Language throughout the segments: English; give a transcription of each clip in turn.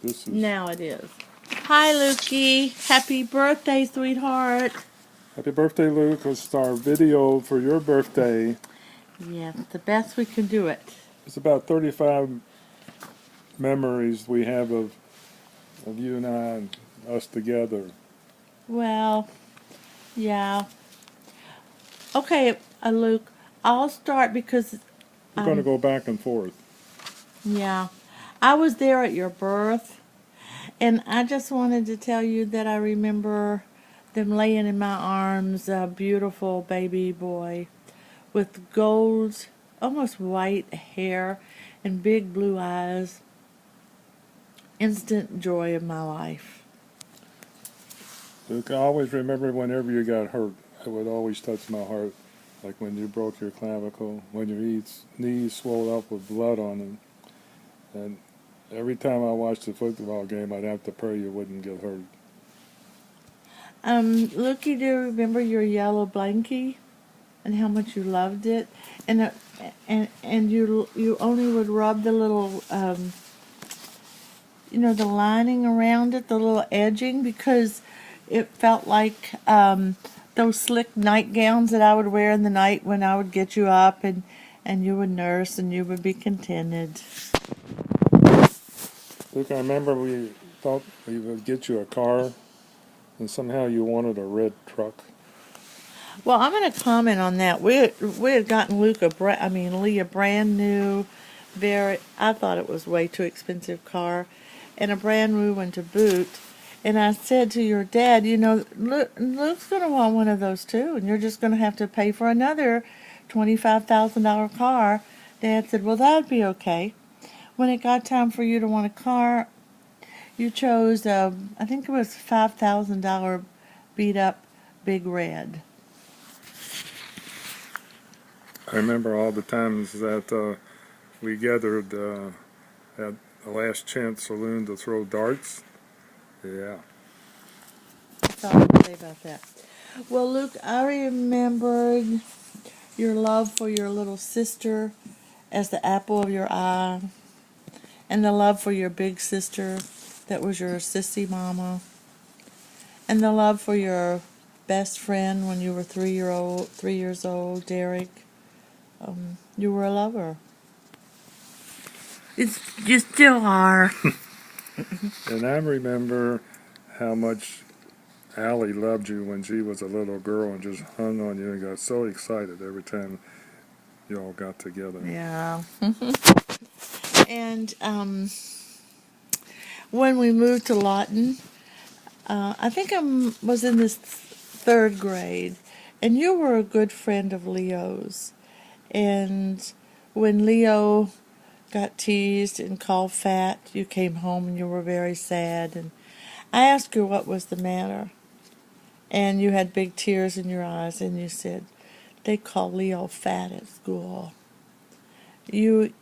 This is... Now it is. Hi, Lukey. Happy birthday, sweetheart. Happy birthday, Luke. It's our video for your birthday. Yes, the best we can do it. It's about 35 memories we have of you and I and us together. Well, yeah. Okay, Luke, I'll start because... We're going to go back and forth. Yeah. I was there at your birth, and I just wanted to tell you that I remember them laying in my arms, a beautiful baby boy with gold, almost white hair and big blue eyes. Instant joy of my life. Luke, I always remember whenever you got hurt, it would always touch my heart. Like when you broke your clavicle, when your knees swelled up with blood on them. And every time I watched the football game, I'd have to pray you wouldn't get hurt. Lukey, do you remember your yellow blankie and how much you loved it? And you only would rub the little the lining around it, the little edging, because it felt like those slick nightgowns that I would wear in the night when I would get you up and you would nurse and you would be contented. Luke, I remember we thought we would get you a car, and somehow you wanted a red truck. Well, I'm going to comment on that. We had gotten Lee a brand new, I thought it was way too expensive car, and a brand new one to boot. And I said to your dad, Luke's going to want one of those too, and you're just going to have to pay for another $25,000 car. Dad said, well, that'd be okay. When it got time for you to want a car, you chose, I think it was $5,000 beat up Big Red. I remember all the times that we gathered at the Last Chance Saloon to throw darts. Yeah. That's all I can say about that. Well, Luke, I remembered your love for your little sister as the apple of your eye, and the love for your big sister that was your sissy mama, and the love for your best friend when you were 3 years old, Derek. You were a lover. You still are. And I remember how much Allie loved you when she was a little girl and just hung on you and got so excited every time you all got together. Yeah. And when we moved to Lawton, I think I was in this 3rd grade, and you were a good friend of Leo's. And when Leo got teased and called fat, you came home and you were very sad. And I asked you what was the matter. And you had big tears in your eyes, and you said, they call Leo fat at school. You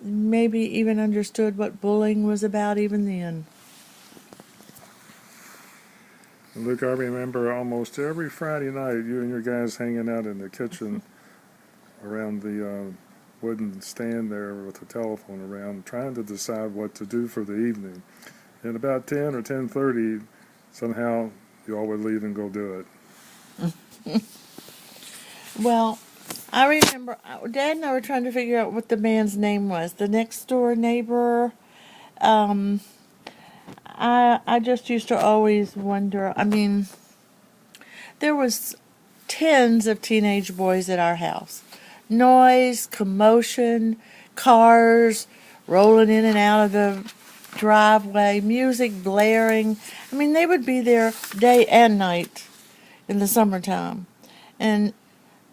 maybe even understood what bullying was about even then. Luke, I remember almost every Friday night you and your guys hanging out in the kitchen around the wooden stand there with the telephone around, trying to decide what to do for the evening. And about 10 or 10:30, somehow you all would leave and go do it. Well, I remember Dad and I were trying to figure out what the man's name was. The next door neighbor. I just used to always wonder. I mean, there was tens of teenage boys at our house. Noise, commotion, cars rolling in and out of the driveway, music blaring. I mean, they would be there day and night in the summertime. And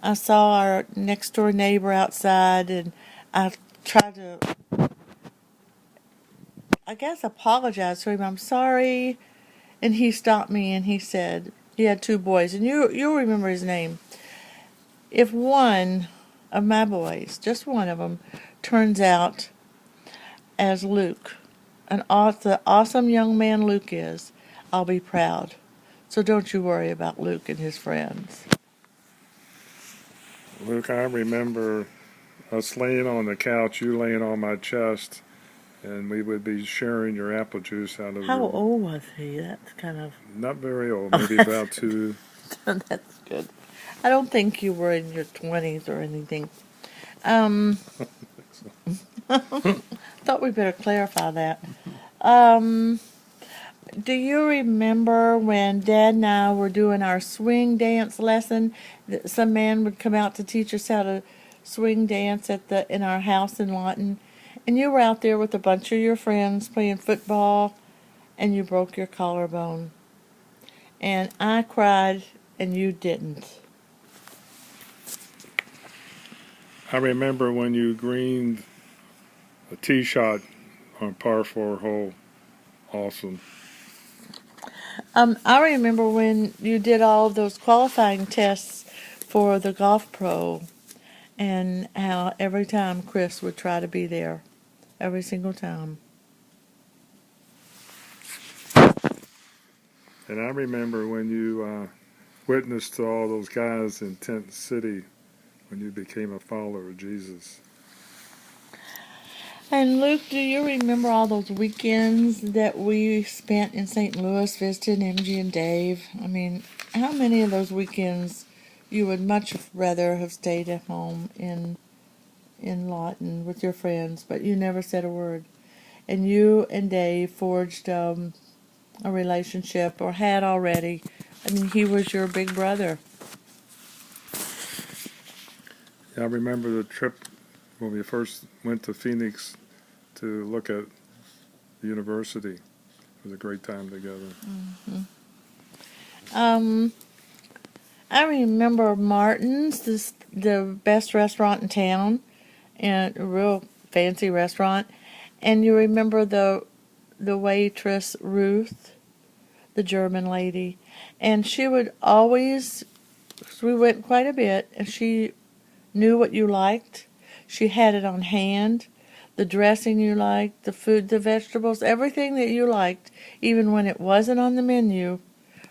I saw our next door neighbor outside, and I tried to, I guess, apologize to him. I'm sorry. And he stopped me and he said, he had 2 boys, and you'll remember his name. If one of my boys, just one of them, turns out as Luke, the awesome young man Luke is, I'll be proud. So don't you worry about Luke and his friends. Luke, I remember us laying on the couch, you laying on my chest, and we would be sharing your apple juice out of How your. old was he? That's kind of. Not very old, maybe about two. That's good. I don't think you were in your 20s or anything. Um, thought we better clarify that. Um, do you remember when Dad and I were doing our swing dance lesson? That some man would come out to teach us how to swing dance in our house in Lawton, and you were out there with a bunch of your friends playing football, and you broke your collarbone, and I cried, and you didn't. I remember when you greened a tee shot on par 4 hole. Awesome. I remember when you did all of those qualifying tests for the golf pro, and how every time Chris would try to be there, every single time. And I remember when you witnessed to all those guys in Tent City when you became a follower of Jesus. And Luke, do you remember all those weekends that we spent in St. Louis visiting MG and Dave? I mean, how many of those weekends you would much rather have stayed at home in Lawton with your friends, but you never said a word. And you and Dave forged a relationship, or had already. I mean, he was your big brother. Yeah, I remember the trip when we first went to Phoenix to look at the university. It was a great time together. Mm-hmm. I remember Martin's, the best restaurant in town, and a real fancy restaurant. And you remember the waitress Ruth, the German lady, and she would always. We went quite a bit, and she knew what you liked. She had it on hand. The dressing you liked, the food, the vegetables, everything that you liked, even when it wasn't on the menu,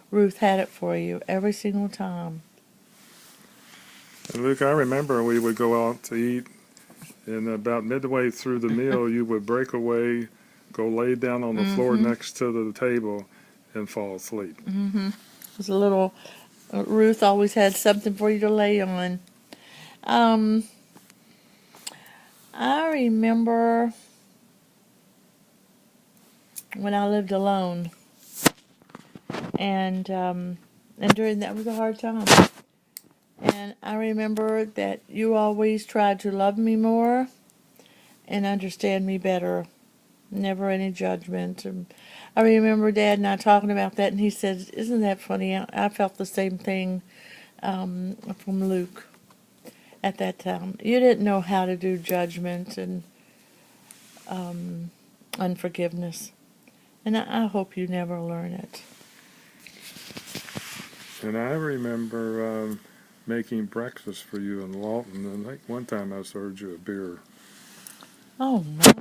Ruth had it for you every single time. And Luke, I remember we would go out to eat, and about midway through the meal, you would break away, go lay down on the floor next to the table, and fall asleep. It was a little. Ruth always had something for you to lay on. I remember when I lived alone, and during that was a hard time. And I remember that you always tried to love me more and understand me better. Never any judgment. And I remember Dad and I talking about that, and he said, "Isn't that funny? I felt the same thing from Luke at that time. You didn't know how to do judgment and unforgiveness, and I hope you never learn it." And I remember making breakfast for you in Lawton, and like one time I served you a beer. Oh my!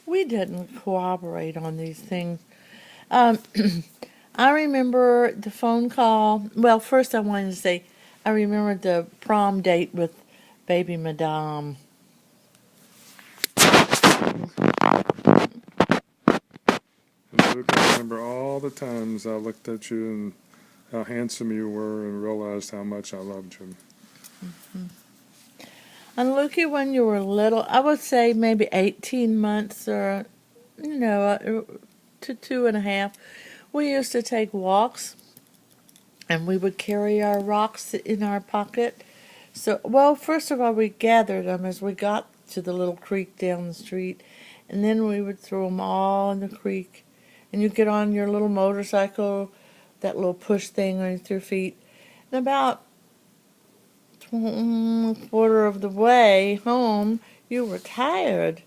We didn't cooperate on these things. Um, I remember the phone call. Well, first I wanted to say I remember the prom date with baby Madame. And Luke, I remember all the times I looked at you and how handsome you were and realized how much I loved you. And Lukey, when you were little, I would say maybe 18 months or, to 2.5, we used to take walks, and we would carry our rocks in our pocket. So, well, first of all, we gathered them as we got to the little creek down the street, and then we would throw them all in the creek. And you get on your little motorcycle, that little push thing underneath your feet, and about quarter of the way home, you were tired.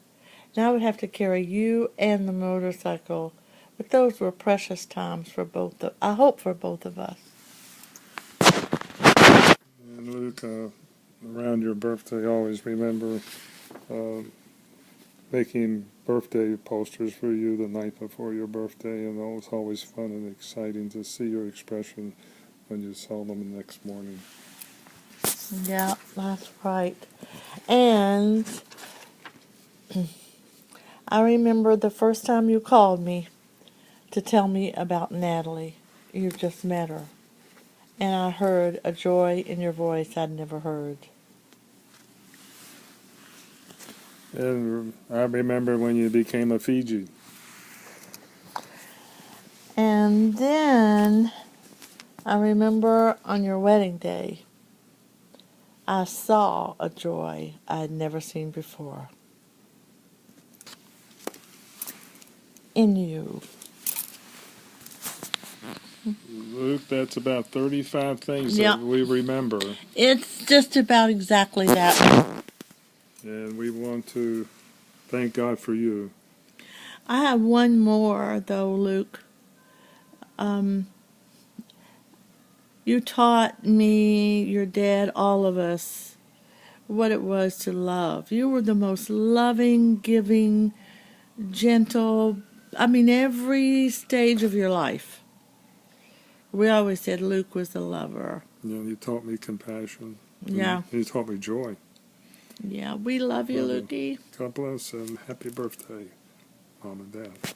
And I would have to carry you and the motorcycle. But those were precious times for I hope for both of us. And Luke, around your birthday, always remember uh, making birthday posters for you the night before your birthday, and it was always fun and exciting to see your expression when you saw them the next morning. Yeah, that's right. And I remember the first time you called me to tell me about Natalie. You just met her. And I heard a joy in your voice I'd never heard. And I remember when you became a Fiji. And then I remember on your wedding day, I saw a joy I had never seen before. In you. Luke, that's about 35 things Yeah. that we remember. It's just about exactly that. And we want to thank God for you. I have one more, though, Luke. You taught me, your dad, all of us, what it was to love. You were the most loving, giving, gentle, every stage of your life. We always said Luke was the lover. You know, you taught me compassion. Yeah. And you taught me joy. Yeah, we love you, Love you. Lukey. God bless and happy birthday, Mom and Dad.